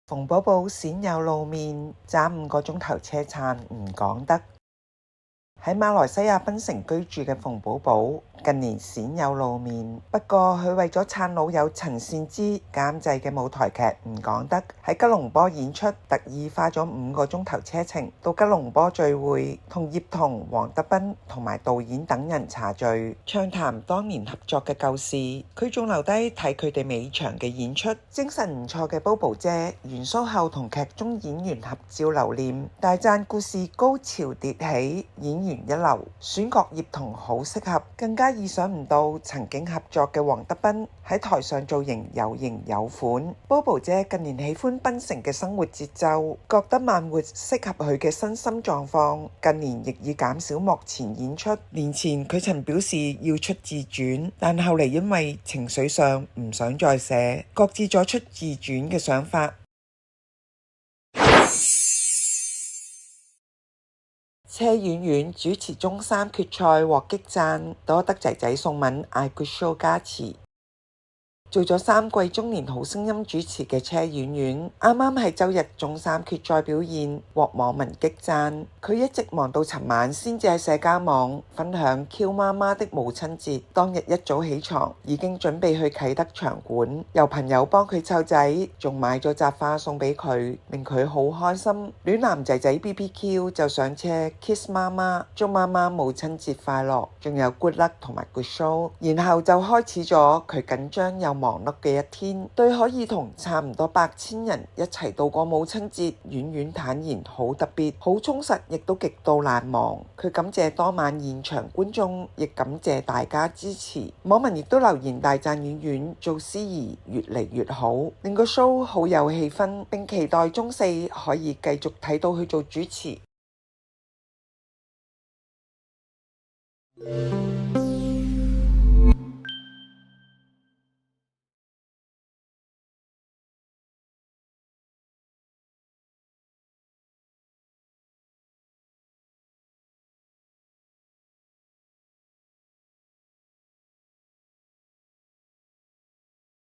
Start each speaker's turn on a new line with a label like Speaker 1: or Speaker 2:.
Speaker 1: 馮寶寶鮮有露面，揸5個鐘頭車撐唔講得。喺馬來西亞檳城居住嘅馮寶寶近年鮮有露面，不過佢為咗撐老友陳善之監製嘅舞台劇唔講得，喺吉隆坡演出，特意花咗5個鐘頭車程到吉隆坡聚會，同葉童、黃德斌同埋導演等人茶聚，暢談當年合作嘅舊事。佢仲留低睇佢哋尾場嘅演出，精神唔錯嘅 Bobo 姐完 show 後同劇中演員合照留念，大讚故事高潮迭起，演員一流，選角葉童好適合，更加意想唔到曾經合作嘅黃德斌喺台上造型有型有款。Bobo 姐近年喜歡檳城嘅生活節奏，覺得慢活適合佢嘅身心狀況，近年亦已減少幕前演出。年前佢曾表示要出自傳，但後嚟因為情緒上唔想再寫，擱置咗出自傳嘅想法。車婉婉主持中三決賽獲激讚，多得仔仔宋敏 I Good Show 加持。做咗3季中年好聲音主持嘅車婉婉，啱啱喺周日中三決賽表現獲網民激讚。佢一直忙到尋晚先至喺社交網分享 Q 媽媽的母親節，當日一早起床已經準備去啟德場館，由朋友幫佢湊仔，仲買咗紮花送俾佢，令佢好開心。暖男仔仔 BBQ 就上車 kiss 媽媽，祝媽媽母親節快樂，仲有 good luck 同埋 good show， 然後就開始咗佢緊張又忙碌嘅一天。對可以同差唔多8000人一齊度過母親節，婉婉坦言好特別、好充實，亦都極度難忘。佢感謝當晚現場觀眾，亦感謝大家支持。網民亦都留言大讚婉婉做司儀越嚟越好，令個 show 好有氣氛，並期待中4可以繼續睇到佢做主持。